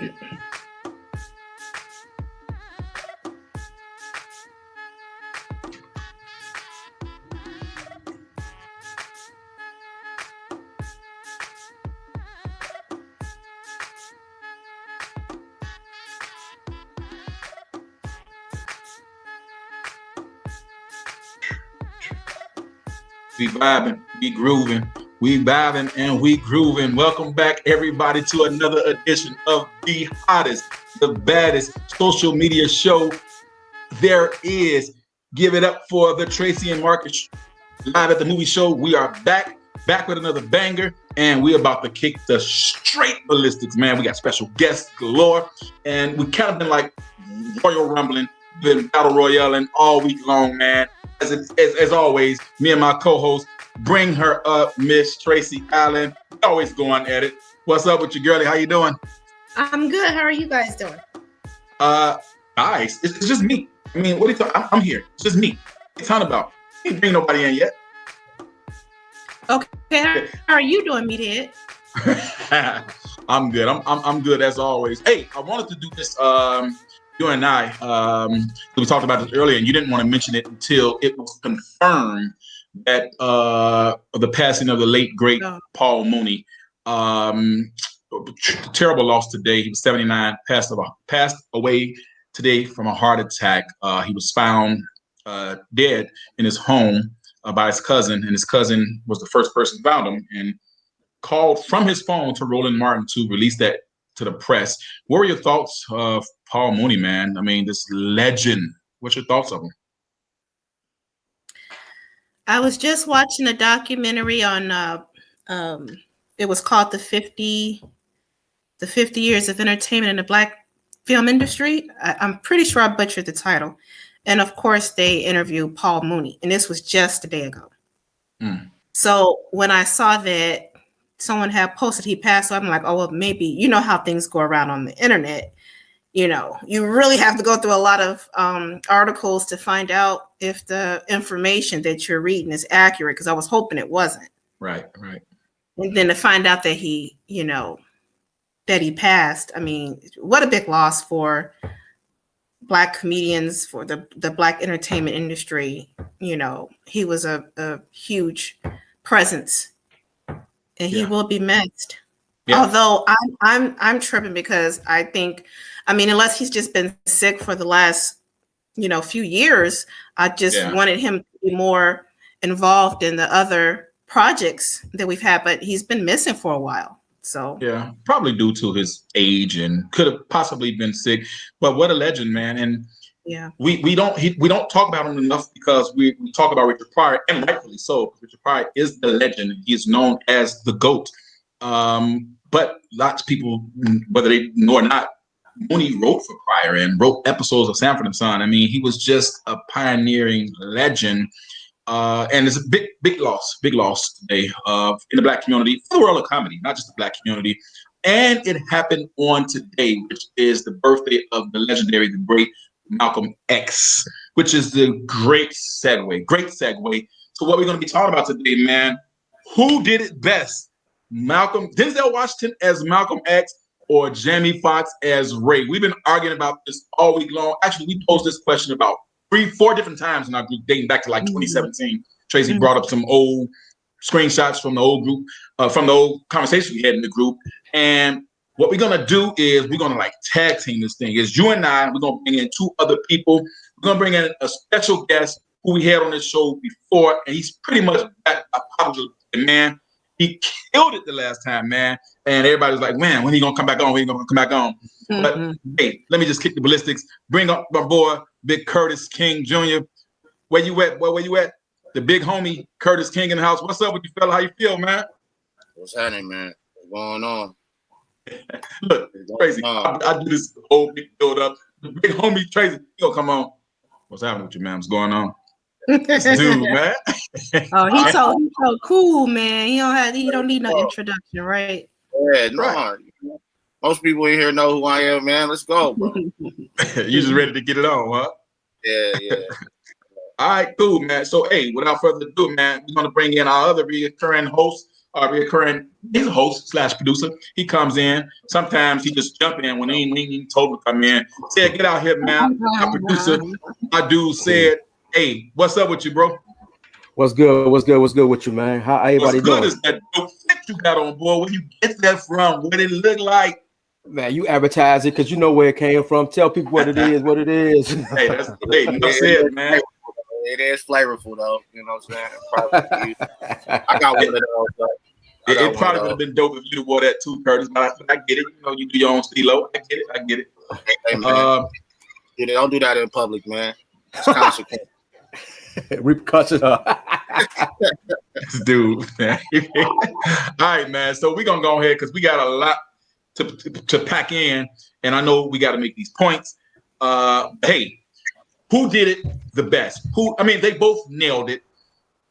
We vibing, we grooving, we vibing and we grooving. Welcome back, everybody, to another edition of the hottest, the baddest social media show there is. Give it up for the Tracey and Marcus live at the movie show. We are back with another banger, and we're about to kick the straight ballistics, man. We got special guests galore, and we kind of been like Royal Rumbling, been battle royaling all week long, man. As always, me and my co-host bring her up, Miss Tracey Allen. Always going at it. What's up with you, girlie? How you doing? I'm good. How are you guys doing? Nice. It's just me. I mean, what are you talking? I'm here. It's just me. What's talking about? You ain't bring nobody in yet. Okay. How are you doing, meathead? I'm good. I'm good as always. Hey, I wanted to do this. You and I, we talked about this earlier, and you didn't want to mention it until it was confirmed that the passing of the late great Paul Mooney. Terrible loss today. He was 79, passed away today from a heart attack. He was found dead in his home by his cousin, and his cousin was the first person who found him and called from his phone to Roland Martin to release that to the press. What were your thoughts of Paul Mooney, man? I mean, this legend. What's your thoughts of him? I was just watching a documentary on it was called the 50 Years of Entertainment in the Black Film Industry. I'm pretty sure I butchered the title. And of course, they interviewed Paul Mooney, and this was just a day ago. So when I saw that someone had posted he passed, so I'm like, oh, well, maybe, you know how things go around on the internet. You know, you really have to go through a lot of articles to find out if the information that you're reading is accurate, because I was hoping it wasn't. Right. And then to find out that he passed, I mean, what a big loss for Black comedians, for the Black entertainment industry. You know, he was a huge presence. And he will be missed. Yeah. Although I'm tripping because I think, I mean, unless he's just been sick for the last, few years, I just wanted him to be more involved in the other projects that we've had, but he's been missing for a while. So yeah, probably due to his age and could have possibly been sick. But what a legend, man! And we don't talk about him enough because we talk about Richard Pryor, and rightfully so. Richard Pryor is the legend. He's known as the GOAT. But lots of people, whether they know or not, Mooney wrote for Pryor and wrote episodes of Sanford and Son. I mean, he was just a pioneering legend. And it's a big loss today in the Black community, for the world of comedy, not just the Black community. And it happened on today, which is the birthday of the legendary, the great Malcolm X, which is the great segue to what we're going to be talking about today, man. Who did it best? Denzel Washington as Malcolm X or Jamie Foxx as Ray? We've been arguing about this all week long. Actually, we posed this question about 3-4 different times in our group, dating back to like 2017. Tracey brought up some old screenshots from the old group, from the old conversation we had in the group. And what we're going to do is we're going to like tag team this thing. It's you and I. We're going to bring in 2 other people. We're going to bring in a special guest who we had on this show before. And he's pretty much a popular man. He killed it the last time, man. And everybody was like, man, when he going to come back on? When he going to come back on? But hey, let me just kick the ballistics. Bring up my boy, Big Curtis King Jr. Where you at, boy? Where you at? The big homie, Curtis King in the house. What's up with you, fella? How you feel, man? What's happening, man? What's going on? Look, Tracey, I do this whole big build up. The big homie Tracey, yo, come on. What's happening with you, man? What's going on? This dude, man. Oh, he's so cool, man. He don't need no introduction, right? Yeah, no. Right. Most people in here know who I am, man. Let's go, bro. You just ready to get it on, huh? Yeah. All right, cool, man. So, hey, without further ado, man, we're going to bring in our other recurring host, reoccurring. He's a host / producer. He comes in. Sometimes he just jump in when he ain't told him to come in. Said, "Get out here, man." Our producer, my dude, said, "Hey, what's up with you, bro?" What's good? What's good? What's good with you, man? How everybody What's good doing? is that dope fit you got on, boy. Where you get that from? What it look like? Man, you advertise it because you know where it came from. Tell people what it is. What it is. Hey, that's hey, enough said, man. It is flavorful though. You know what I'm saying? I got one of those. It probably would have been dope if you'd have wore that too, Curtis. But I get it. You know, you do your own stilo. I get it. Hey, man. Don't do that in public, man. It's consequence. Repercussions. Dude, man. All right, man. So we're gonna go ahead because we got a lot to pack in, and I know we got to make these points. Hey, who did it the best? They both nailed it,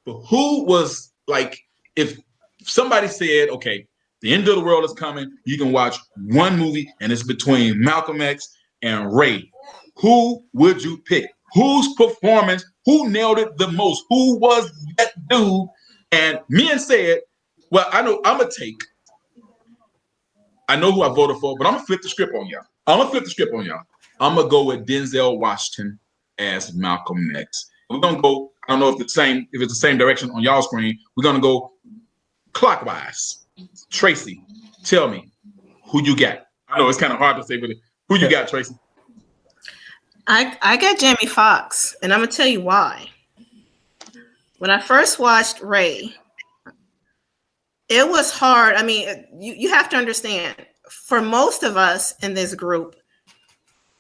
but who was like, if somebody said, okay, the end of the world is coming, you can watch one movie, and it's between Malcolm X and Ray. Who would you pick? Whose performance? Who nailed it the most? Who was that dude? And me and said, well, I know I'm gonna take. I know who I voted for, but I'm gonna flip the script on y'all. I'm gonna go with Denzel Washington as Malcolm X. We're gonna go. I don't know if it's the same direction on y'all screen. We're gonna go clockwise. Tracey, tell me who you got. I know it's kind of hard to say, but who you got, Tracey? I got Jamie Foxx, and I'm gonna tell you why. When I first watched Ray, it was hard. I mean, you have to understand, for most of us in this group,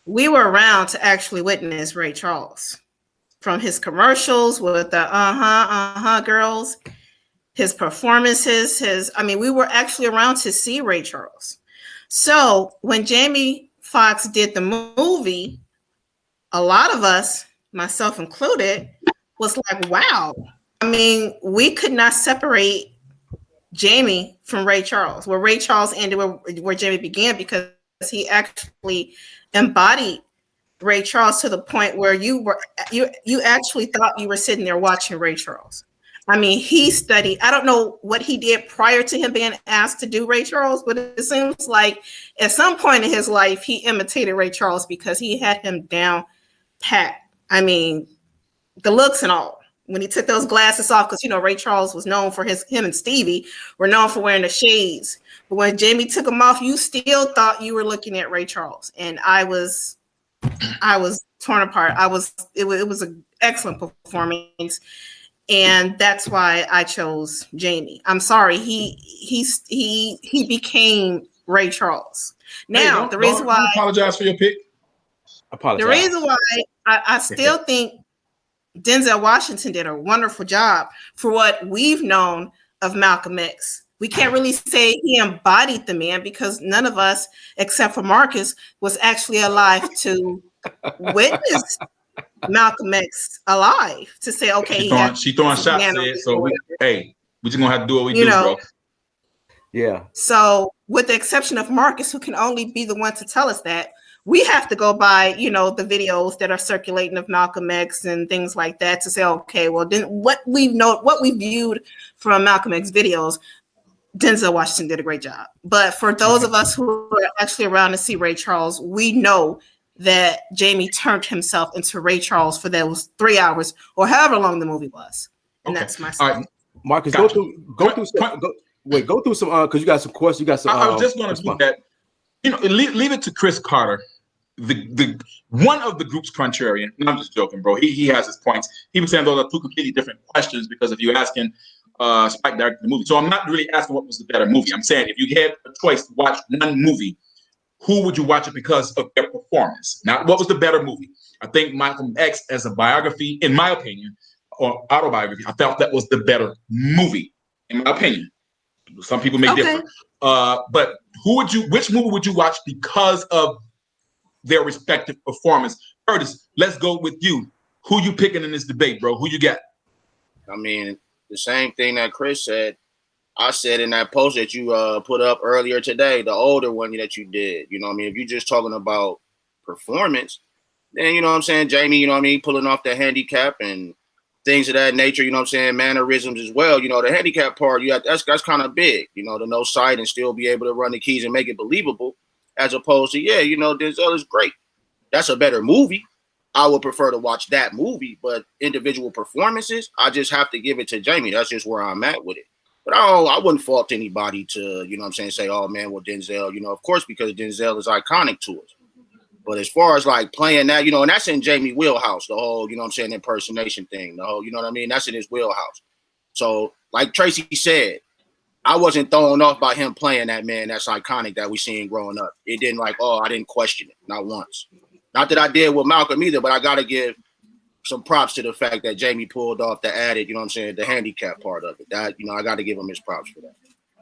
we were around to actually witness Ray Charles. From his commercials with the girls, his performances, we were actually around to see Ray Charles. So when Jamie Foxx did the movie, a lot of us, myself included, was like, wow. I mean, we could not separate Jamie from Ray Charles, where Ray Charles ended, where Jamie began, because he actually embodied Ray Charles to the point where you actually thought you were sitting there watching Ray Charles. I mean, he studied. I don't know what he did prior to him being asked to do Ray Charles, but it seems like at some point in his life, he imitated Ray Charles because he had him down pat. I mean, the looks and all. When he took those glasses off, because Ray Charles was known for him and Stevie were known for wearing the shades. But when Jamie took them off, you still thought you were looking at Ray Charles, and I was torn apart. It was an excellent performance, and that's why I chose Jamie. I'm sorry, he became Ray Charles. Now the reason why I apologize for your pick. The reason why I still think Denzel Washington did a wonderful job for what we've known of Malcolm X. We can't really say he embodied the man because none of us, except for Marcus, was actually alive to witness Malcolm X alive to say, okay, she throwing shots. We just gonna have to do what we do, bro. Yeah. So, with the exception of Marcus, who can only be the one to tell us that, we have to go by, the videos that are circulating of Malcolm X and things like that to say, okay, well, then what we viewed from Malcolm X videos, Denzel Washington did a great job. But for those of us who are actually around to see Ray Charles, we know that Jamie turned himself into Ray Charles for those 3 hours or however long the movie was. And that's my story. All right, Marcus, go through some because you got some questions. You got some. I was just going to do that. Leave it to Chris Carter, the one of the group's contrarian. And I'm just joking, bro. He has his points. He was saying those are two completely different questions because if you asking Spike directed the movie, so I'm not really asking what was the better movie. I'm saying if you had a choice to watch one movie, who would you watch it because of their performance? Not what was the better movie. I think Malcolm X as a biography, in my opinion, or autobiography, I felt that was the better movie, in my opinion. Some people may differ. But which movie would you watch because of their respective performance? Curtis, let's go with you. Who you picking in this debate, bro? Who you got? I mean, the same thing that Chris said. I said in that post that you put up earlier today, the older one that you did. If you're just talking about performance, then Jamie, pulling off the handicap and things of that nature, you know what I'm saying, mannerisms as well. You know, the handicap part, that's kind of big, you know, to know sight and still be able to run the keys and make it believable, as opposed to, you know, Denzel is great. That's a better movie. I would prefer to watch that movie, but individual performances, I just have to give it to Jamie. That's just where I'm at with it. But I wouldn't fault anybody to, you know what I'm saying, say, oh man, well, Denzel, you know, of course, because Denzel is iconic to us. But as far as like playing that, you know, and that's in Jamie wheelhouse, the whole, you know what I'm saying, impersonation thing, the whole, you know what I mean? That's in his wheelhouse. So like Tracey said, I wasn't thrown off by him playing that man that's iconic that we seen growing up. It didn't like, I didn't question it, not once. Not that I did with Malcolm either, but I got to give some props to the fact that Jamie pulled off the added, you know what I'm saying, the handicap part of it. That, you know, I got to give him his props for that.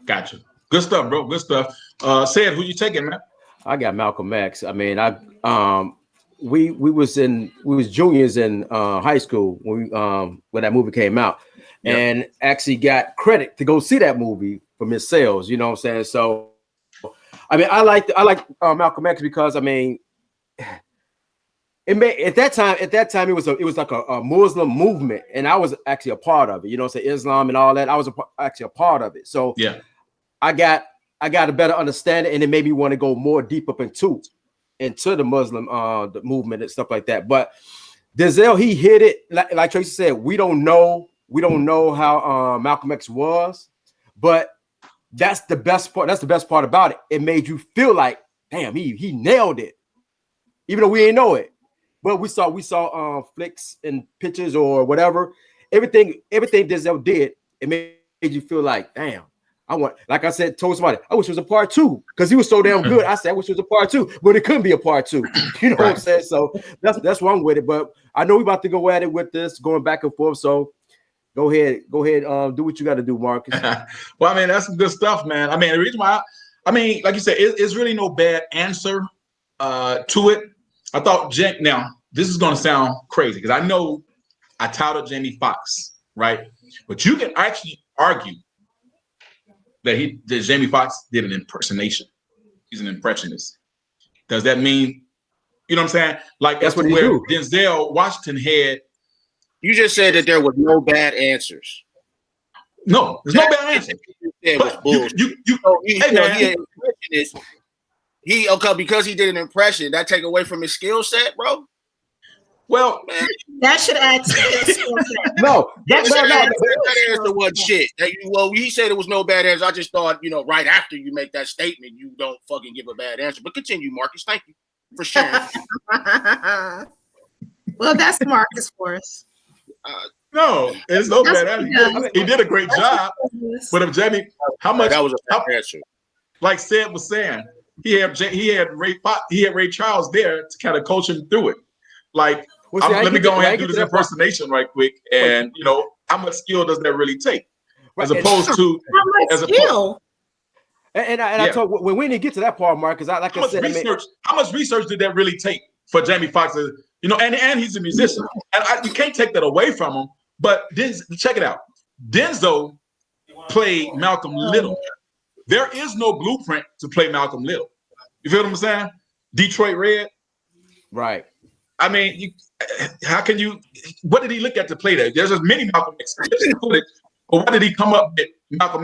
Gotcha. Good stuff, bro. Good stuff. Said, who you taking, man? I got Malcolm X. I mean, we was juniors in high school when that movie came out, and actually got credit to go see that movie from his sales. You know what I'm saying? So, I mean, I like Malcolm X because I mean, it made at that time it was like a Muslim movement, and I was actually a part of it. You know, say Islam and all that. I was actually a part of it. So yeah, I got a better understanding, and it made me want to go more deep up into the Muslim the movement and stuff like that. But Denzel, he hit it like Tracey said. We don't know how Malcolm X was, but that's the best part. That's the best part about it. It made you feel like, damn, he nailed it, even though we ain't know it. But we saw flicks and pictures or whatever. Everything Denzel did, it made you feel like, damn. Like I said, told somebody, I wish it was a part 2 because he was so damn good. I said, I wish it was a part 2, but it couldn't be a part 2. You know what I'm saying? So that's why I'm with it. But I know we're about to go at it with this, going back and forth. So go ahead, do what you got to do, Marcus. Well, I mean, that's some good stuff, man. I mean, the reason why, like you said, it's really no bad answer to it. I thought, now, this is going to sound crazy because I know I touted Jamie Foxx, right? But you can actually argue that Jamie Foxx did an impersonation. He's an impressionist. Does that mean, you know what I'm saying? Like that's what where Denzel Washington had. You just said that there was no bad answers. No, there's no bad answers. Because he did an impression, that take away from his skill set, bro. Well, man, that should add to his skill set. No, that answer was shit. He said it was no bad answer. I just thought, you know, right after you make that statement, you don't fucking give a bad answer. But continue, Marcus. Thank you for sharing. Well, that's Marcus for us. No, it's no bad answer. He did a great job. But if Jamie, how much that was a bad answer? Like Sid was saying, he had Ray Charles there to kind of coach him through it. Like, let me go ahead and do this impersonation right quick. And you know, how much skill does that really take? As opposed to skill. I told when we didn't get to that part, Mark, because how much research did that really take for Jamie Foxx? You know, and he's a musician, and you can't take that away from him. But check it out. Denzel played Malcolm Little. There is no blueprint to play Malcolm Little. You feel what I'm saying? Detroit Red. Right. I mean, how can you? What did he look at to play that? There's as many Malcolm X footage, but why did he come up with Malcolm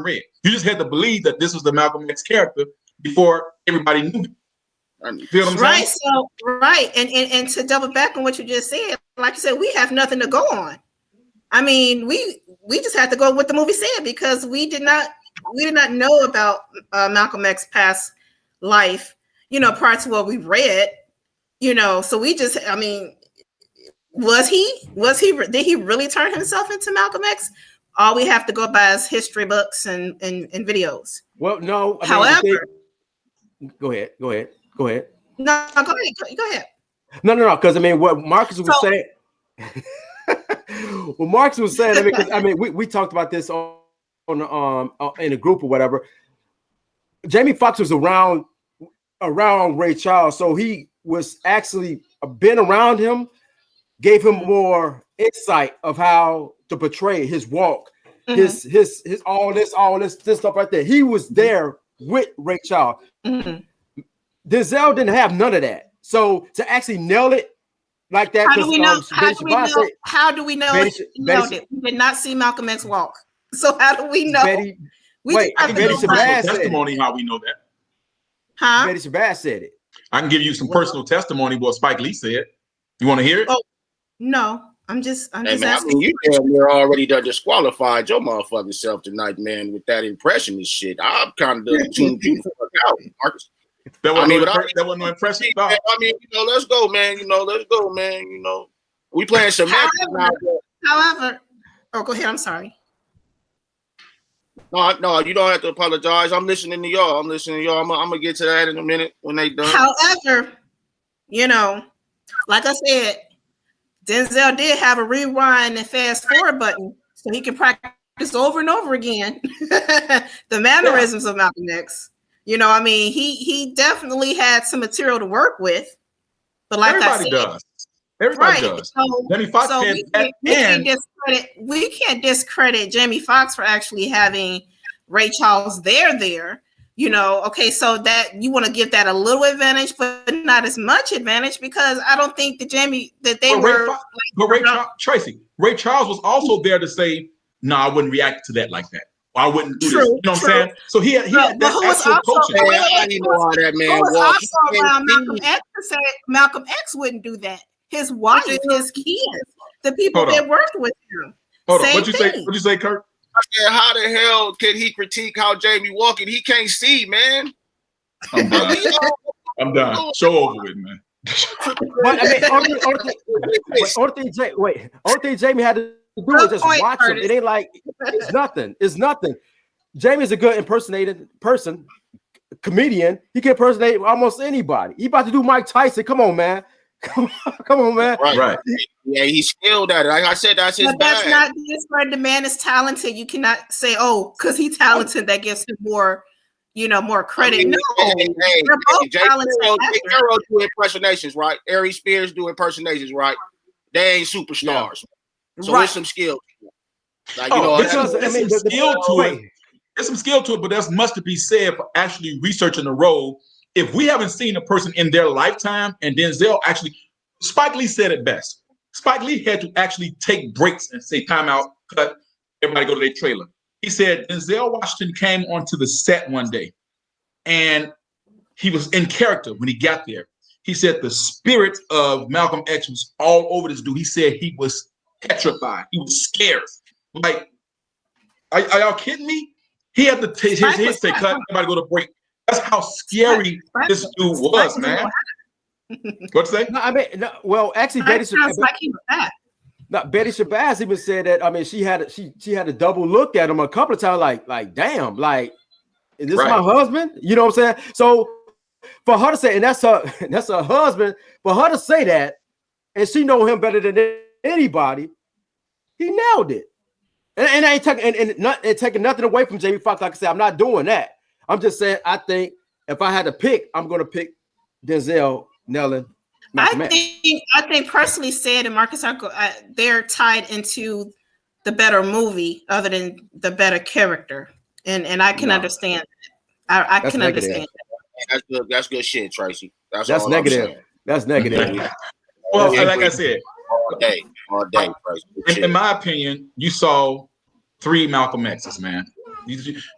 Red? You just had to believe that this was the Malcolm X character before everybody knew him. You feel what I'm saying? And to double back on what you just said, like you said, we have nothing to go on. I mean, we just had to go with what the movie said because we did not know about Malcolm X's past life, you know, prior to what we read. You know, so we just, I mean, did he really turn himself into Malcolm X? All we have to go by is history books and videos. Well, no. However, go ahead. No, go ahead. No. Because I mean, what Marcus was saying. What Marcus was saying. I mean, because we talked about this on in a group or whatever. Jamie Foxx was around Ray Charles, so he was actually been around him, gave him more insight of how to portray his walk, his all this stuff right there. He was there with Ray Charles. Denzel didn't have none of that. So to actually nail it, like that. How do we know? How do we know? Betty, we did not see Malcolm X walk. So how do we know? Betty Shabazz testimony. How we know that? Huh? Betty Shabazz said it. I can give you some personal testimony. What Spike Lee said. You want to hear it? Oh no, I'm just asking. I mean, you damn near already done disqualified your motherfucking self tonight, man, with that impression and shit. I'm kind of tuned you the fuck out, Marcus. That wasn't no impression. I mean, let's go, man. Let's go, man. We playing some. However, go ahead. I'm sorry. No, you don't have to apologize. I'm listening to y'all. I'm gonna get to that in a minute when they done. However, like I said, Denzel did have a rewind and fast forward button, so he can practice over and over again the mannerisms of Malcolm X. He definitely had some material to work with. But like everybody does. Everybody does. So, Jamie Foxx we can't discredit Jamie Foxx for actually having Ray Charles there. Okay, so that you want to give that a little advantage, but not as much advantage, because I don't think Tracey, Ray Charles was also there to say, "No, I wouldn't react to that like that. I wouldn't do this." You know what I'm saying? So he had that actual coaching. Malcolm X to say Malcolm X wouldn't do that. His wife, his kids, the people that worked with him. Hold on. What'd you say, Kurt? I said, how the hell can he critique how Jamie walking? He can't see, man. I'm done. Show over with, man. But I mean, only thing Jamie had to do was just watch him. It ain't like it's nothing. It's nothing. Jamie's a good impersonating person, comedian. He can impersonate almost anybody. He about to do Mike Tyson. Come on, man. Come on, man. Right. Yeah, he's skilled at it. Like I said, that's his bag. That's not discredit. The man is talented. You cannot say, because he's talented, that gives him more, more credit. They're both talented. Jay Farrow do impersonations, right? Ari Spears do impersonations, right? They ain't superstars. Yeah. So there's some skill. There's some skill to it, but there's much to be said for actually researching the role. If we haven't seen a person in their lifetime, and Denzel Spike Lee said it best. Spike Lee had to actually take breaks and say, time out, cut, everybody go to their trailer. He said Denzel Washington came onto the set one day and he was in character when he got there. He said the spirit of Malcolm X was all over this dude. He said he was petrified. He was scared. Like, are y'all kidding me? He had to take his head, say, cut, everybody go to break. That's how scary this dude was, man. What's that? No, I mean, actually, Betty Shabazz even said that. I mean, she had a double look at him a couple of times, like, damn, like, is this my husband? You know what I'm saying? So for her to say, and that's her husband, for her to say that, and she know him better than anybody, he nailed it. And I ain't taking nothing away from Jamie Foxx. Like I said, I'm not doing that. I'm just saying, I think if I had to pick, I'm going to pick Denzel, Nellen. I think personally, Sid and Marcus they're tied into the better movie other than the better character. And I can understand that. I can understand that. That's good shit, Tracey. That's negative. That's negative. Well, like I said, all day. In my opinion, you saw 3 Malcolm X's, man.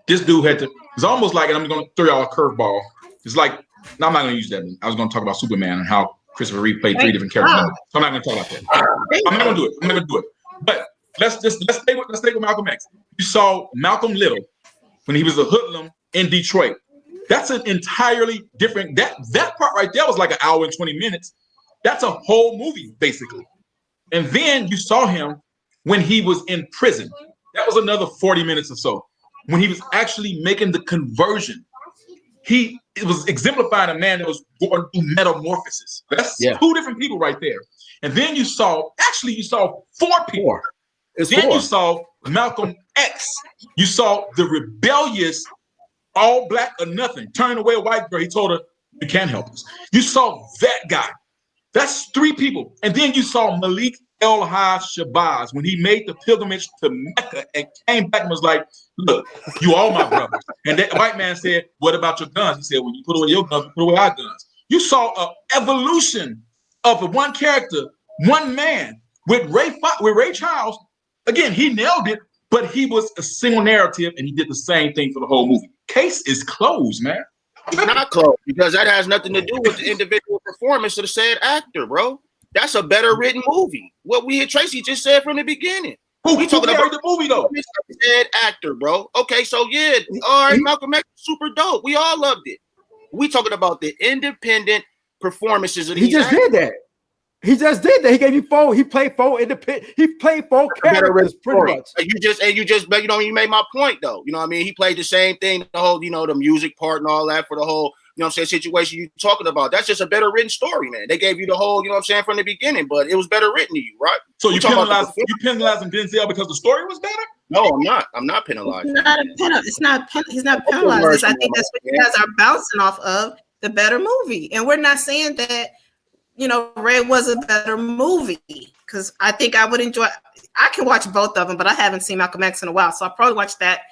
This dude had to. It's almost like, and I'm going to throw y'all a curveball. It's like, no, I'm not going to use that. I was going to talk about Superman and how Christopher Reeve played 3 different characters. So I'm not going to talk about that. I'm not going to do it. But let's stay with Malcolm X. You saw Malcolm Little when he was a hoodlum in Detroit. That's an entirely different. That part right there was like an hour and 20 minutes. That's a whole movie basically. And then you saw him when he was in prison. That was another 40 minutes or so. When he was actually making the conversion, it was exemplifying a man that was going through metamorphosis. That's 2 different people right there. And then you saw 4 people. You saw Malcolm X. You saw the rebellious, all black or nothing, turning away a white girl. He told her, "You can't help us." You saw that guy. That's 3 people. And then you saw Malik El-Haj Shabazz when he made the pilgrimage to Mecca and came back and was like, "Look, you all my brothers." And that white man said, "What about your guns?" He said, "When you put away your guns, we put away our guns." You saw an evolution of the one character one man with Ray Charles. Again, he nailed it, but he was a single narrative, and he did the same thing for the whole movie. Case is closed, man. It's not closed because that has nothing to do with the individual performance of the said actor, bro. That's a better written movie. What Tracey just said from the beginning. We talking about the movie though. Said actor, bro. Okay, so yeah, all right, Malcolm X, super dope. We all loved it. We talking about the independent performances of these. He just did that. He just did that. He gave you four. He played four independent. He played four characters pretty much. You made my point though. You know what I mean? He played the same thing, the whole, the music part and all that for the whole, situation you talking about. That's just a better written story, man. They gave you the whole, from the beginning, but it was better written to you, right? So you penalizing Denzel because the story was better? No, I'm not. I'm not penalizing. He's not penalizing. I think that's what you guys are bouncing off of, the better movie. And we're not saying that Ray was a better movie, because I think I would enjoy. I can watch both of them, but I haven't seen Malcolm X in a while, so I probably watched that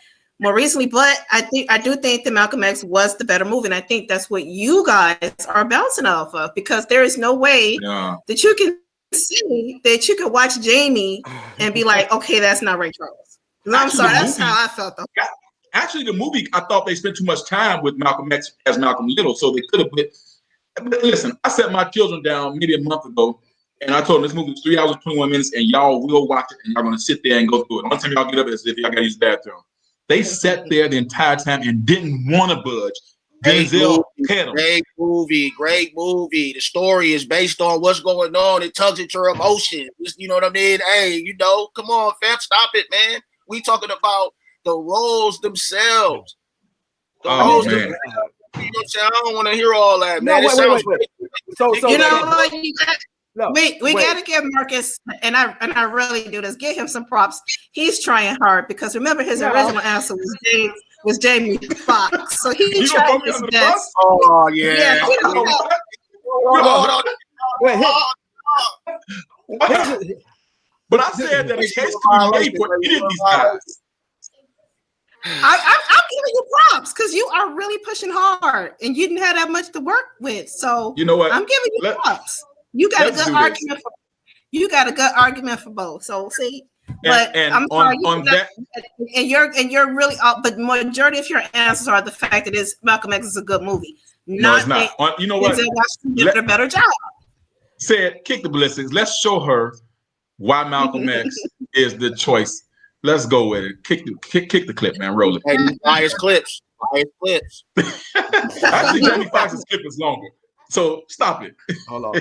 more recently. But I do think that Malcolm X was the better movie, and I think that's what you guys are bouncing off of, because there is no way that you can see that you could watch Jamie and be like, okay, that's not Ray Charles. I'm sorry, that's how I felt though. Actually, the movie, I thought they spent too much time with Malcolm X as Malcolm Little, so they could have been. Listen, I set my children down maybe a month ago, and I told them this movie is 3 hours and 21 minutes, and y'all will watch it, and y'all going to sit there and go through it. One time y'all get up as if y'all got to use the bathroom. They sat there the entire time and didn't want to budge. Denzel had them. Great movie. The story is based on what's going on. It tugs at your emotions. You know what I mean? Hey, come on, fam, stop it, man. We talking about the roles themselves. Man. Themselves. You know what I'm saying? I don't want to hear all that, man. Wait. So we gotta give Marcus, and I really do this. Give him some props. He's trying hard, because remember his original answer was Jamie Foxx. So he tried his best. Oh yeah. But I said that a case could be made for any of these guys. I'm giving you props, because you are really pushing hard, and you didn't have that much to work with. So you know what? I'm giving you props. You got a good argument for. You got a good argument for both. So see, but I'm sorry. And you're really. But majority of your answers are the fact that Malcolm X is a good movie. No, it's not. You know what? Did a better job. Said kick the ballistics. Let's show her why Malcolm X is the choice. Let's go with it. Kick the clip, man. Roll it. Hey, biased clips. Actually, Jamie Foxx's clip is longer. So stop it. Hold on.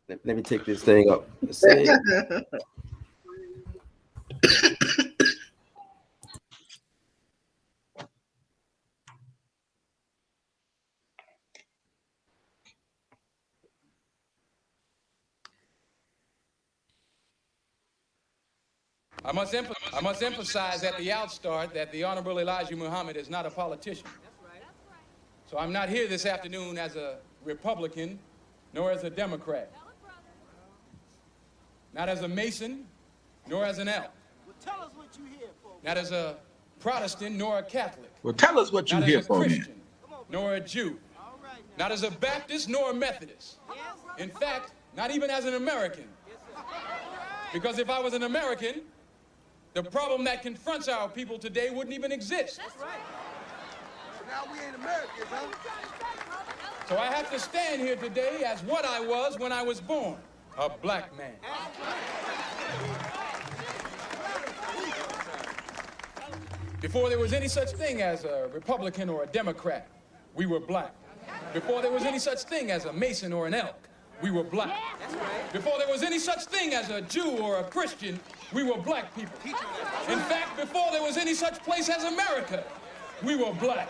Let me take this thing up. Let's see. I must emphasize at the outstart that the Honorable Elijah Muhammad is not a politician. So I'm not here this afternoon as a Republican, nor as a Democrat. Not as a Mason, nor as an elk. Well, tell us what you're here for. Not as a Protestant, nor a Catholic. Well, tell us what you're here for, man. Not as a Christian, nor a Jew. Not as a Baptist, nor a Methodist. In fact, not even as an American. Because if I was an American, the problem that confronts our people today wouldn't even exist. That's right. So now we ain't Americans, huh? So I have to stand here today as what I was when I was born, a black man. Before there was any such thing as a Republican or a Democrat, we were black. Before there was any such thing as a Mason or an elk, we were black. Before there was any such thing as a Jew or a Christian, we were black people. In fact, before there was any such place as America, we were black.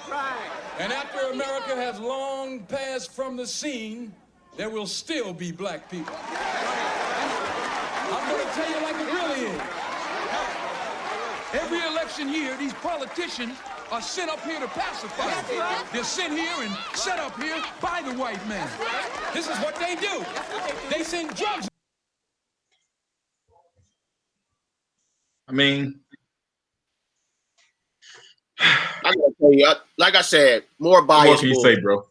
And after America has long passed from the scene, there will still be black people. I'm going to tell you like it really is. Every election year, these politicians are sent up here to pacify. They're sent here and set up here by the white man. This is what they do. They send drugs. I mean, I gotta tell you, like I said, more bias. What can you say, bro?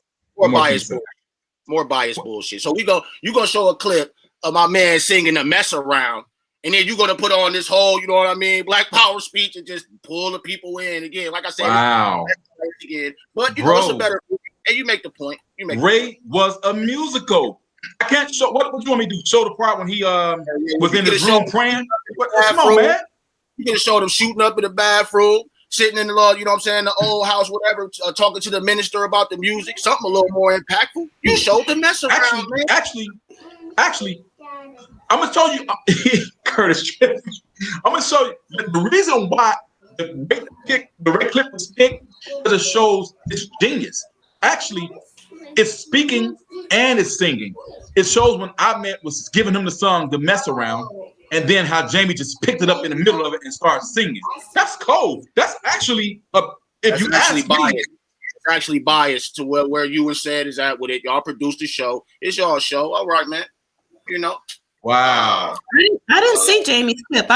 More bias bullshit. So you gonna show a clip of my man singing the mess around, and then you're gonna put on this whole, you know what I mean, Black Power speech and just pull the people in again. Like I said, wow. Again. But you know, it's a better movie. And you make the point. Ray was a musical. I can't show. What do you want me to do? Show the part when he was in the room praying? Come on, man. You could have showed him shooting up in the bathroom, sitting in the law, you know what I'm saying, the old house, whatever, talking to the minister about the music, something a little more impactful. You showed the mess around, man. Actually, I'm gonna tell you, Curtis. I'm gonna show you the reason why the red clip was picked because it shows it's genius. Actually, it's speaking and it's singing. It shows when Ahmed was giving him the song "The Mess Around," and then how Jamie just picked it up in the middle of it and started singing. That's cold. That's actually biased. It's actually biased to where you and said is at with it. Y'all produced the show. It's y'all show. All right, man. You know. Wow. I didn't see Jamie's clip.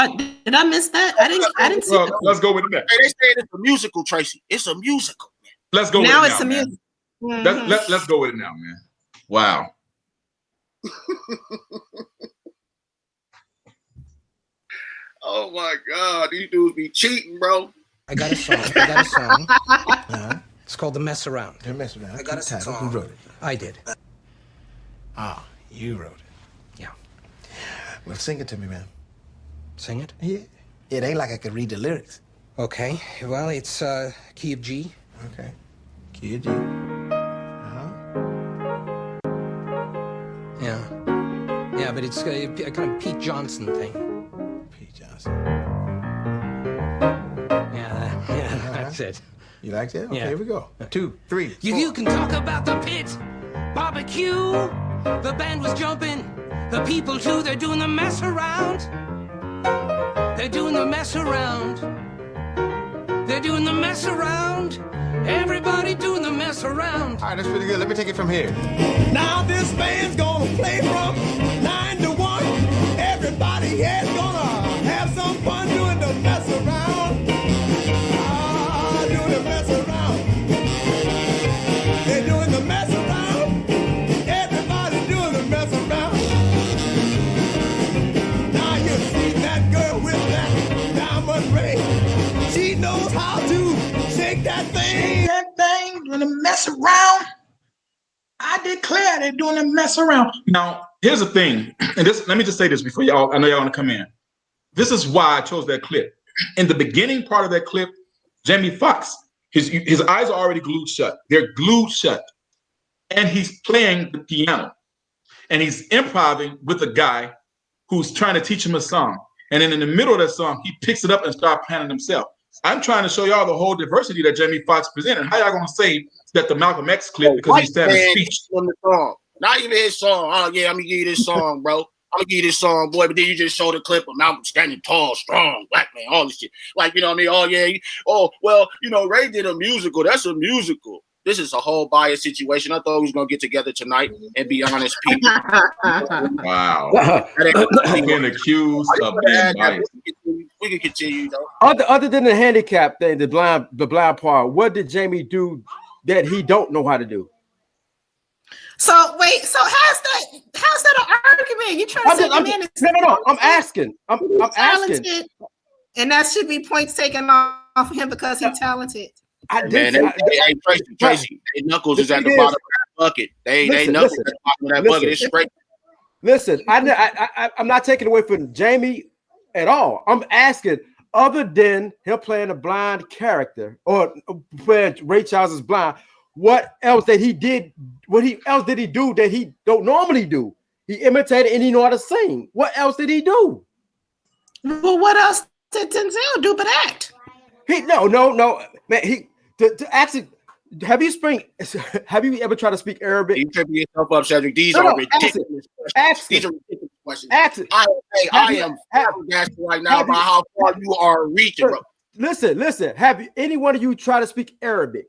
Did I miss that? I didn't see it. Let's go with that. Hey, they say it's a musical, Tracey. It's a musical. Let's go now with it it's now, a man. musical. Mm-hmm. Let's go with it now, man. Wow. Oh my God, these dudes be cheating, bro. I got a song. It's called "The Mess Around." The Mess Around. I got a song. Who wrote it? I did. Ah, you wrote it. Yeah. Well, sing it to me, man. Sing it? Yeah. It ain't like I can read the lyrics. Okay. Well, it's key of G. Okay. Key of G. Yeah, but it's a kind of Pete Johnson thing. Pete Johnson. Yeah, that's it. You like that? Okay, Yeah. here we go. 2, 3, 4. You can talk about the pit, barbecue. The band was jumping. The people too, they're doing the mess around. They're doing the mess around. They're doing the mess around. Everybody doing the mess around. All right, that's pretty good. Let me take it from here. Now this band's gonna play from 9 to 1. Everybody here's gonna have some fun doing the mess around. Doing the mess around. They're doing the mess around. Everybody doing the mess around. Now you see that girl with that diamond ring. She knows how to shake that thing. Doing the mess around. I declare they're doing the mess around. Now, here's the thing, and let me just say this before y'all. I know y'all want to come in. This is why I chose that clip. In the beginning part of that clip, Jamie Foxx, his eyes are already glued shut. They're glued shut, and he's playing the piano, and he's improvising with a guy who's trying to teach him a song. And then in the middle of that song, he picks it up and starts playing himself. I'm trying to show y'all the whole diversity that Jamie Foxx presented. How y'all gonna say that the Malcolm X clip because he's standing speech? Not even his song. Oh yeah, I'm gonna give you this song, bro. I'm gonna give you this song, boy. But then you just show the clip of Malcolm standing tall, strong, black man, all this shit. Like, you know what I mean? Oh yeah. Oh well, you know, Ray did a musical. That's a musical. This is a whole bias situation. I thought we was gonna get together tonight and be honest people. Wow. Being accused of being biased. We can continue though. Other than the handicap thing, the blind part, what did Jamie do that he don't know how to do? So wait, so how's that an argument? You trying to say the man is no. I'm asking. I'm asking. And that should be points taken off of him because he's talented. Tracey, their knuckles is at the bottom of that bucket. They knuckles at the bottom of that bucket. It's straight. Listen, I'm not taking away from Jamie at all. I'm asking, other than him playing a blind character or playing Ray Charles is blind, what else did he do that he don't normally do? He imitated and he know how to sing. What else did he do? Well, what else did Denzel do but act? No, man. To actually, have you ever tried to speak Arabic? You tripping yourself up, Cedric. These are ridiculous questions. These are ridiculous questions. I am flabbergasted right now about how far you are reaching, bro. Listen. Have any one of you tried to speak Arabic?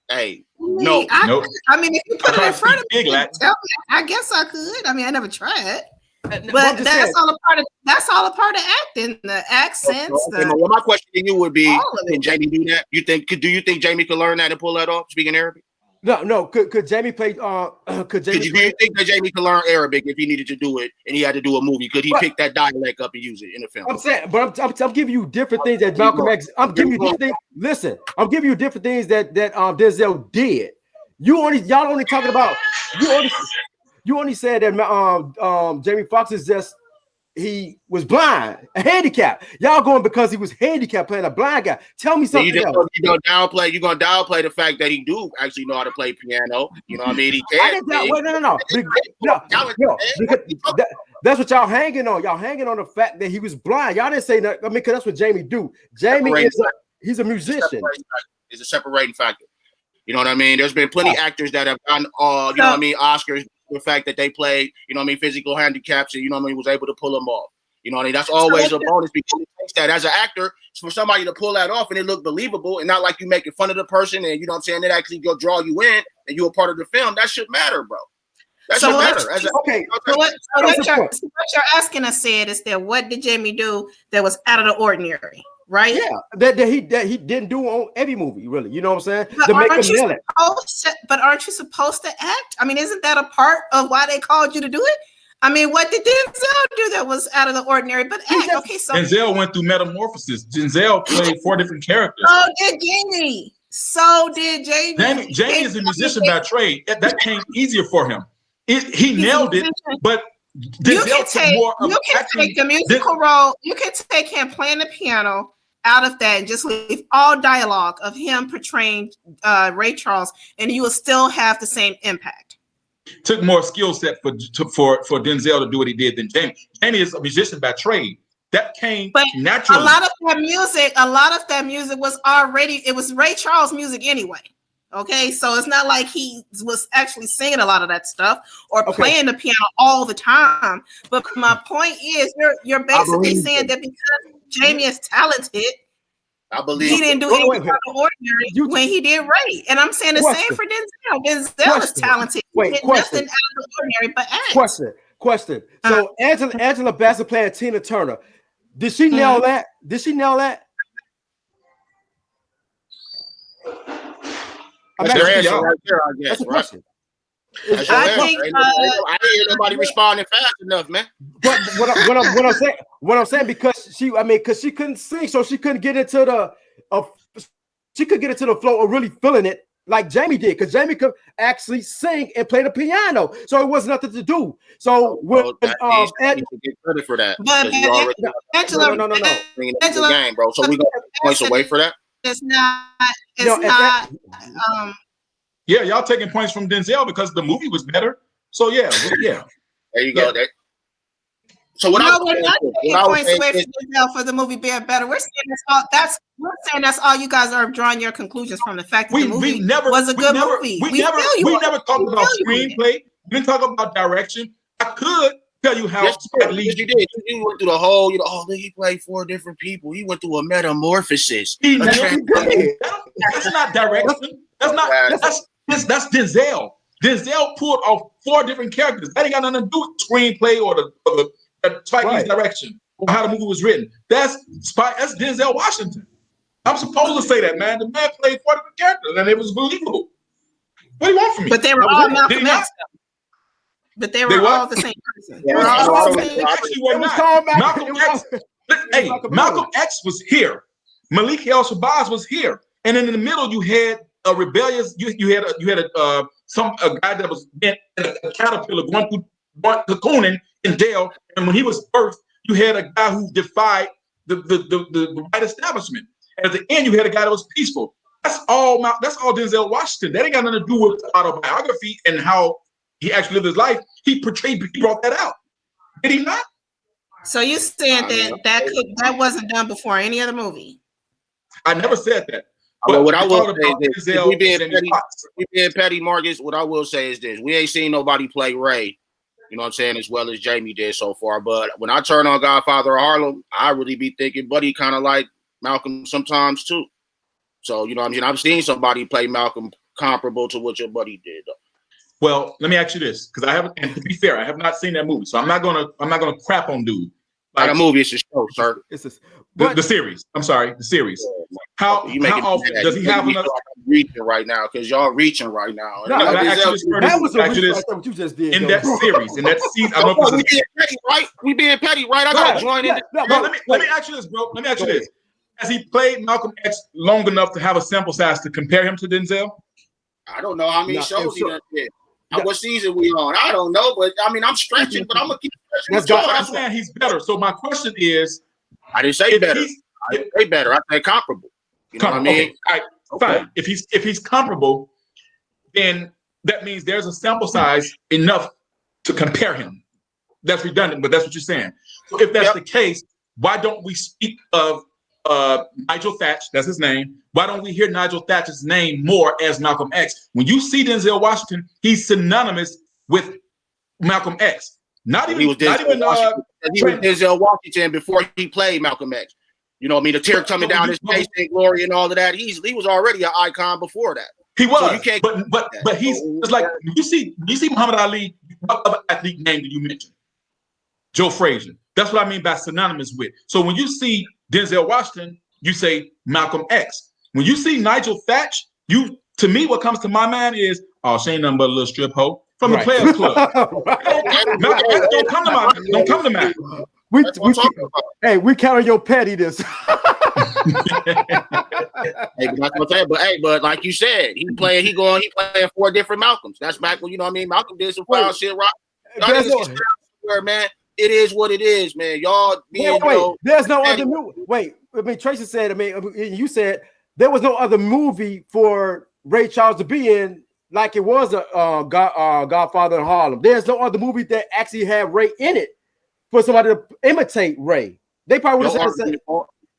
Hey, no. I mean, if you put it in front of me, tell me, I guess I could. I mean, I never tried. But that's all a part of acting, the accents. Well, my question to you would be: can Jamie do that? Do you think Jamie could learn that and pull that off? Speaking Arabic? No. Could Jamie play? Could you think that Jamie could learn Arabic if he needed to do it and he had to do a movie? Could he pick that dialect up and use it in the film? I'm saying, but I'm giving you different things that Malcolm X. I'm giving you different things. Listen, I'm giving you different things that Denzel did. Y'all only talking about you only said that Jamie Foxx is just he was blind, a handicap. Y'all going because he was handicapped playing a blind guy. Tell me something else. You're gonna downplay the fact that he do actually know how to play piano. You know what I mean? He can. No. That's what y'all hanging on. Y'all hanging on the fact that he was blind. Y'all didn't say that. I mean, because that's what Jamie do. Jamie he's a musician. It's a separating factor. You know what I mean? There's been plenty of actors that have gotten you know what I mean, Oscars. The fact that they played, you know what I mean, physical handicaps, and you know what I mean, was able to pull them off. You know what I mean? That's always a bonus because it takes that as an actor for somebody to pull that off and it look believable and not like you making fun of the person and you know what I'm saying, it actually go draw you in and you're a part of the film. That should matter, bro. That should matter. What you're asking us said is that what did Jamie do that was out of the ordinary? Right? Yeah, that he didn't do on every movie, really. You know what I'm saying? But aren't you supposed to act? I mean, isn't that a part of why they called you to do it? I mean, what did Denzel do that was out of the ordinary? But act. Okay, so Denzel went through metamorphosis. Denzel played 4 different characters. So did Jamie. Jamie is a musician by trade. That came easier for him. He nailed it, but you can take the musical role. You can take him playing the piano out of that and just leave all dialogue of him portraying Ray Charles, and you will still have the same impact. Took more skill set for Denzel to do what he did than Jamie. Jamie is a musician by trade. That came naturally. A lot of that music was Ray Charles music anyway. Okay, so it's not like he was actually singing a lot of that stuff or playing the piano all the time. But my point is, you're basically saying that because Jamie is talented, I believe he didn't do anything out of the ordinary when he did Ray. And I'm saying the same for Denzel. Denzel is talented. He did nothing out of the ordinary but act. Question. So Angela Bassett playing Tina Turner. Did she nail that? Did she nail that? That's your answer right there, I guess. That's a question. Right? I didn't hear nobody responding fast enough, man. But what I'm saying, because she couldn't sing, so she couldn't get into the flow of really feeling it like Jamie did, because Jamie could actually sing and play the piano, so it was nothing to do. So get credit for that. But Angela, no. Game, bro. So we got points away for that. It's not. Yeah, y'all taking points from Denzel because the movie was better. So yeah. There you go. So we're not taking points away from Denzel for the movie being better. We're saying that's all you guys are drawing your conclusions from the fact that the movie was a good movie. We never talked about screenplay. We didn't talk about direction. I could tell you how Spike Lee did. He went through the whole, he played 4 different people. He went through a metamorphosis. That's not direction. That's Denzel. Denzel pulled off 4 different characters. That ain't got nothing to do with screenplay or the Spike Lee's direction or how the movie was written. That's Denzel Washington. I'm supposed to say that, man. The man played 4 different characters and it was believable. What do you want from me? But they were all Malcolm X. But they were all the same person. They were all the same person. Malcolm X was here. Malik El-Shabazz was here. And then in the middle, you had a rebellious. You had a guy that was in a caterpillar going through cocooning in jail. And when he was birthed, you had a guy who defied the white establishment. And at the end, you had a guy that was peaceful. That's all Denzel Washington. That ain't got nothing to do with autobiography and how he actually lived his life. He brought that out. Did he not? So you saying that wasn't done before any other movie? I never said that. But what I will say is this: we being petty, Marcus. What I will say is this: we ain't seen nobody play Ray, you know what I'm saying, as well as Jamie did so far. But when I turn on Godfather of Harlem, I really be thinking Buddy kind of like Malcolm sometimes too. So you know what I'm saying. I've seen somebody play Malcolm comparable to what your buddy did. Well, let me ask you this, because I haven't. And to be fair, I have not seen that movie, so I'm not gonna crap on dude. Like a movie, it's a show, sir. It's the series. I'm sorry, the series. How often does he have enough? Reaching right now because y'all reaching right now. No, that was a reach what you just did in that series. In that season, I don't know we being petty, right? We being petty, right? I gotta join in. Let me ask you this, bro. Let me ask you this: has he played Malcolm X long enough to have a sample size to compare him to Denzel? I don't know how many shows he done did. What season we on? I don't know, but I mean, I'm stretching, but I'm gonna keep stretching. I'm saying he's better. So my question is, I didn't say better. I didn't say better. I said comparable. You know what I mean? Okay. All right, fine. If he's comparable, then that means there's a sample size enough to compare him. That's redundant, but that's what you're saying. So if that's the case, why don't we speak of Nigel Thatch? That's his name. Why don't we hear Nigel Thatch's name more as Malcolm X? When you see Denzel Washington, he's synonymous with Malcolm X. He was Denzel Washington before he played Malcolm X. You know what I mean? The tear coming down his face, and glory, and all of that. He was already an icon before that. He was, so you can't but he's it's like you see Muhammad Ali. What other athlete name did you mention? Joe Frazier. That's what I mean by synonymous with. So when you see Denzel Washington, you say Malcolm X. When you see Nigel Thatch, to me what comes to my mind is, oh, she ain't nothing but a little strip hoe from the Players Club. Malcolm X don't come to mind. We count on your pettiness. But like you said, he playing 4 different Malcolms. That's back when, you know what I mean? Malcolm did some foul shit, right? Man, it is what it is, man. Y'all being there's no other movie. Wait, I mean, Tracey said, you said there was no other movie for Ray Charles to be in like it was a Godfather in Harlem. There's no other movie that actually had Ray in it for somebody to imitate Ray. They probably would have said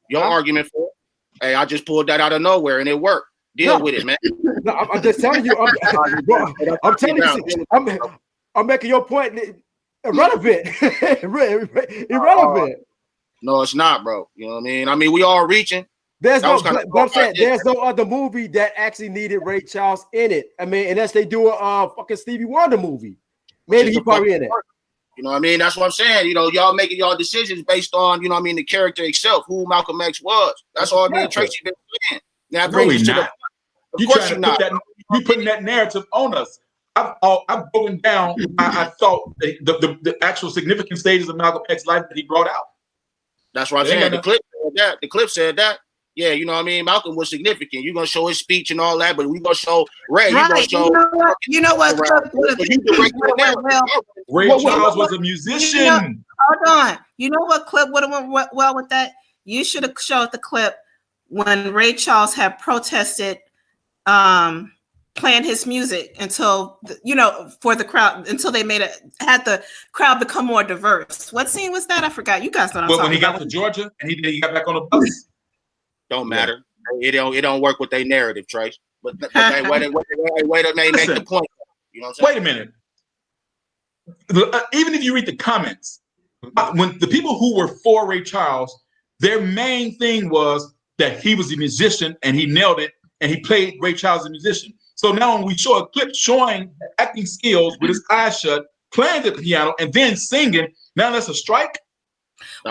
your argument for it. Hey, I just pulled that out of nowhere and it worked. Deal with it, man. No, I'm just telling you. I'm telling you. I'm making your point irrelevant. Irrelevant. No, it's not, bro. You know what I mean? I mean, we all reaching. There's no other movie that actually needed Ray Charles in it. I mean, unless they do a fucking Stevie Wonder movie. Maybe he probably in it. You know what I mean? That's what I'm saying. You know, y'all making y'all decisions based on, you know what I mean, the character itself, who Malcolm X was. That's all me and Tracey been saying. Now, brings you to the of course you're not. You putting that narrative on us. I've broken down, I thought, the actual significant stages of Malcolm X's life that he brought out. That's what I'm saying. The clip said that. Yeah, you know what I mean? Malcolm was significant. You're going to show his speech and all that, but we're going to show Ray. Right. You know what? Ray Charles was a musician. Hold on. You know what clip would have went well with that? You should have showed the clip when Ray Charles had protested playing his music until, for the crowd, until they had the crowd become more diverse. What scene was that? I forgot. You guys know what I'm talking when he got to Georgia and he got back on the bus. Don't matter. It don't work with their narrative, Trace. But wait to make the point. You know what I'm saying? Wait a minute. Even if you read the comments, when the people who were for Ray Charles, their main thing was that he was a musician and he nailed it and he played Ray Charles as a musician. So now when we show a clip showing acting skills with his eyes shut, playing the piano and then singing, now that's a strike? The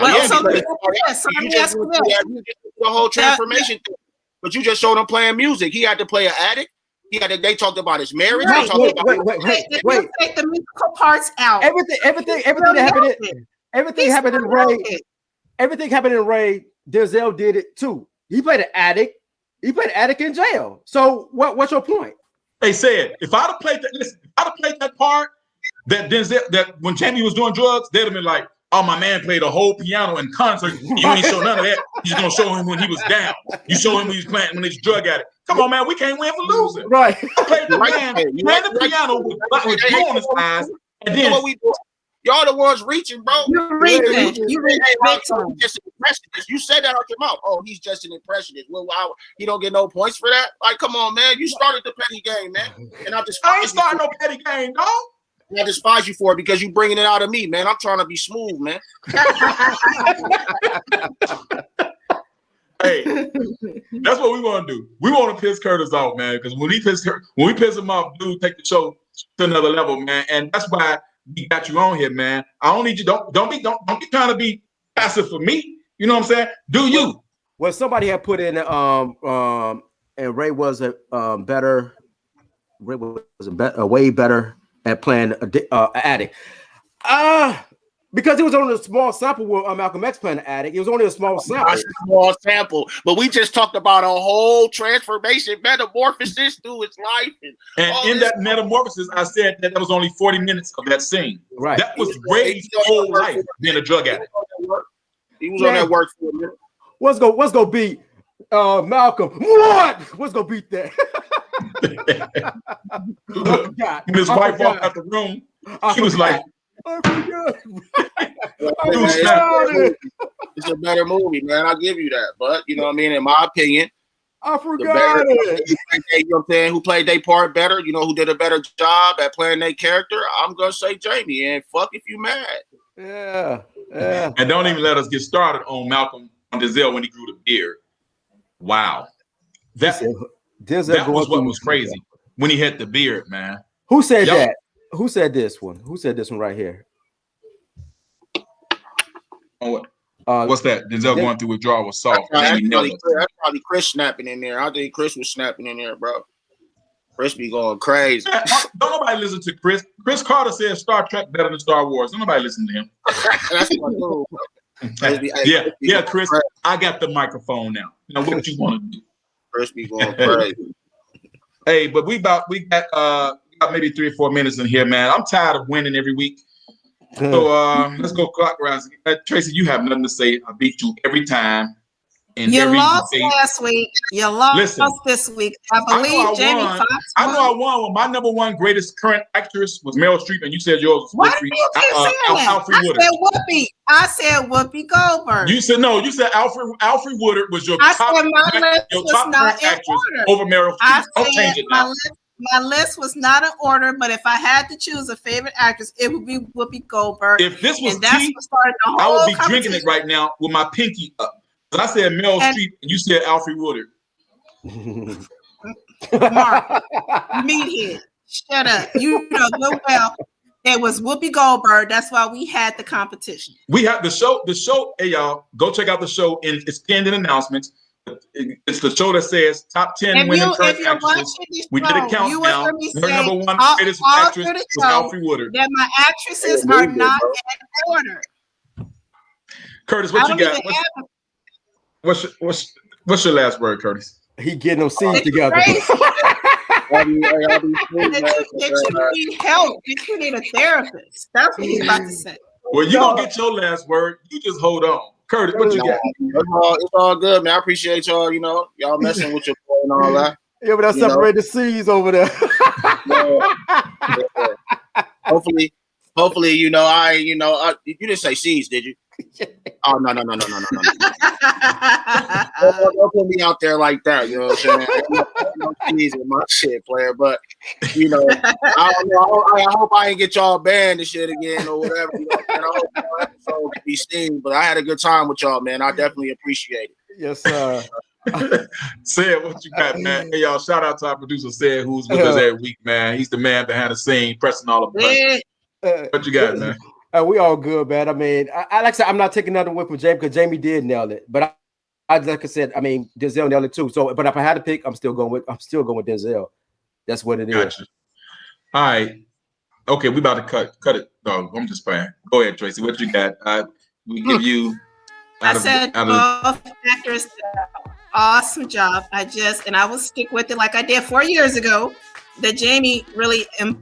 whole transformation thing. But you just showed him playing music. He had to play an addict. They talked about his marriage. Wait. Take the musical parts out. Everything happened in Ray. Everything happened in Ray. Denzel did it too. He played an addict. He played an addict in jail. So what's your point? They said if I'd have played that part that when Jamie was doing drugs, they'd have been like, oh, my man played a whole piano in concert. You ain't show none of that. You're gonna show him when he was down. You show him when he was playing when he's drug addict. Come on, man, we can't win for losing. Right. I played the man playing the piano with blue on his eyes, and then what we do. Y'all the ones reaching, bro. You're reaching. You said that out your mouth. Oh, he's just an impressionist. Well, you don't get no points for that. Like, come on, man. You started the petty game, man. And I ain't starting no petty game, dog. I despise you for it because you bringing it out of me, man. I'm trying to be smooth, man. Hey, that's what we want to do. We want to piss Curtis off, man. Because when we piss him off, dude, take the show to another level, man. And that's why we got you on here, man. I don't need you. Don't be trying to be passive for me. You know what I'm saying? Do you? Well, somebody had put in and Ray was a better. Ray was a way better at playing addict. Because it was only a small sample with Malcolm X playing the addict. It was only a small sample. A small sample, but we just talked about a whole transformation, metamorphosis through his life, and in that metamorphosis, I said that was only 40 minutes of that scene. Right, that was Ray's whole life being a drug addict. He was on that work for a minute. What's gonna beat Malcolm? What? What's gonna beat that? When his wife walked out the room, she was like, it's a better movie, man. I'll give you that. But you know what I mean? In my opinion, I forgot it. You know what I'm saying? Who played their part better? You know, who did a better job at playing their character? I'm gonna say Jamie. And fuck if you mad. Yeah. And don't even let us get started on Malcolm Denzel when he grew the beard. Wow. That was what was crazy when he had the beard, man. Who said that? Who said this one? Who said this one right here? Oh, what's that? Denzel going through withdrawal was soft. That's probably Chris snapping in there. I think Chris was snapping in there, bro. Chris be going crazy. Don't nobody listen to Chris. Chris Carter says Star Trek better than Star Wars. Don't nobody listen to him. That's my dude. Yeah, Chris. I got the microphone now. Now, what you want to do? Chris be going crazy. Hey, but we got maybe 3 or 4 minutes in here, man. I'm tired of winning every week. So let's go clockwise. Tracey, you have nothing to say. I beat you every time. You lost last week. You lost this week. I believe Jamie Foxx. I know I won. Well, my number one greatest current actress was Meryl Streep, and you said yours was Why do you keep saying that? I said Whoopi Goldberg. You said no. You said Alfred Woodard was your top. I said my list was not in order over Meryl Streep. Don't change it now. My list was not in order, but if I had to choose a favorite actress, it would be Whoopi Goldberg. If this was tea, I would be drinking it right now with my pinky up. I said Meryl Streep, and you said Alfred Woodard. Mark, meathead, shut up. You know good well it was Whoopi Goldberg. That's why we had the competition. We have the show. The show, hey y'all, go check out the show. And it's pinned in announcements. It's the show that says top 10 women current actresses. We did a countdown. Her number one greatest actress was Alfred Woodard. That my actresses are not in order. Curtis, what you got? What's your last word, Curtis? He getting them scenes together. That you need help. You need a therapist. That's what he's about to say. Well, you don't get your last word. You just hold on. Curtis, what you got? It's all good, man. I appreciate y'all. You know, y'all messing with your boy and all that. Yeah, but that's separated the seas over there. Hopefully, you didn't say seas, did you? Oh no. Don't put me out there like that. You know what I'm saying? No seas in my shit, player. But you know, I hope I ain't get y'all banned and shit again or whatever. You know, and I hope y'all episode can be seen. But I had a good time with y'all, man. I definitely appreciate it. Yes, sir. Sid, what you got, man? Hey, y'all, shout out to our producer, Sid, who's with us every week, man. He's the man behind the scene, pressing all the buttons. What you got, man? We all good, man. I mean, I like I said, I'm not taking nothing away from Jamie because Jamie did nail it. But I like I said, I mean, Denzel nailed it too. So, but if I had to pick, I'm still going with Denzel. That's what it is. All right. Okay, we about to cut it. No, I'm just playing. Go ahead, Tracey. What you got? We give you. I said both actors did an awesome job. I will stick with it like I did 4 years ago. That Jamie really and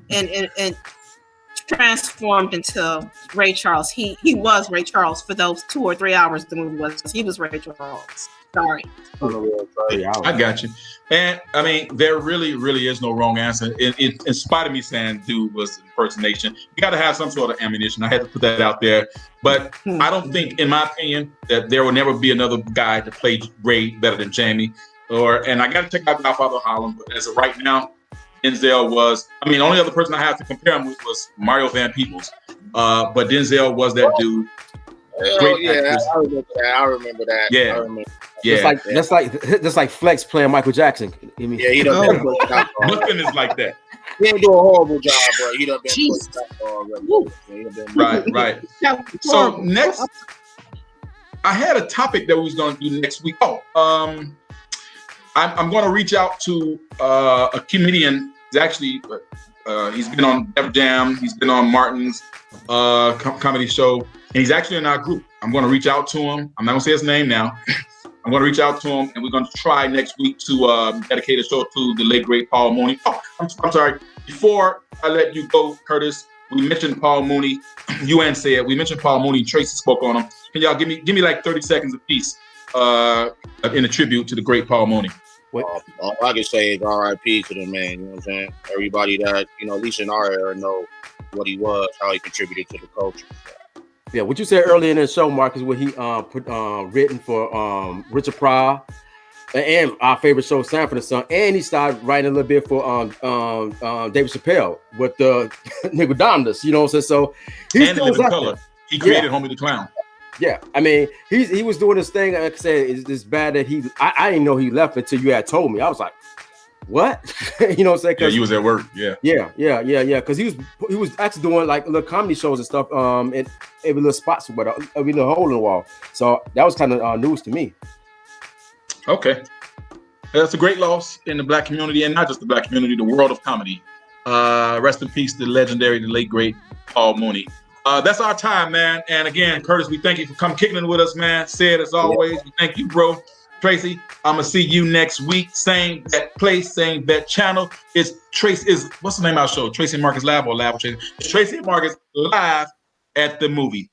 transformed into Ray Charles. He was Ray Charles for those 2 or 3 hours the movie was. He was Ray Charles. Sorry. I got you. And I mean, there really is no wrong answer. In spite of me saying dude was impersonation, you got to have some sort of ammunition. I had to put that out there. But I don't think, in my opinion, that there will never be another guy to play Ray better than Jamie. And I got to check out Godfather Harlem. But as of right now, Denzel was, I mean, the only other person I have to compare him with was Mario Van Peebles. But Denzel was that dude. I remember that. Yeah. That's like Flex playing Michael Jackson. Yeah, he done been nothing is like that. He ain't doing a horrible job, bro. He done been already. Right. So next, I had a topic that we was going to do next week. I'm going to reach out to a comedian. He's actually he's been on Def Jam. He's been on Martin's comedy show, and he's actually in our group. I'm going to reach out to him. I'm not going to say his name now. I'm going to reach out to him, and we're going to try next week to dedicate a show to the late, great Paul Mooney. Oh, I'm sorry. Before I let you go, Curtis, we mentioned Paul Mooney. UN said we mentioned Paul Mooney. Tracey spoke on him. Can y'all give me like 30 seconds apiece in a tribute to the great Paul Mooney? All I can say is R.I.P. to the man. You know what I'm saying? Everybody that, you know, at least in our era, know what he was, how he contributed to the culture. Yeah, what you said earlier in the show, Marcus, what he put written for Richard Pryor and our favorite show, Sanford and Son, and he started writing a little bit for David Chappelle with the Nicodemus, you know what I'm saying? So he's and Living Color. He created Homie the Clown. Yeah, I mean, he was doing this thing. Like I said, it's bad that I didn't know he left until you had told me. I was like, what? You know what I'm saying? Yeah, you was at work. Yeah. Because he was actually doing like little comedy shows and stuff. And every little spots with every little hole in the wall. So that was kind of news to me. Okay, that's a great loss in the Black community, and not just the Black community, the world of comedy. Rest in peace, the legendary, the late great Paul Mooney. That's our time, man. And again, Curtis, we thank you for coming kicking it with us, man. Said as always, we thank you, bro. Tracey, I'm gonna see you next week. Same that place, same that channel. It's Tracey. What's the name of our show? Tracey Marcus Live or Live with Tracey? It's Tracey Marcus Live at the movie.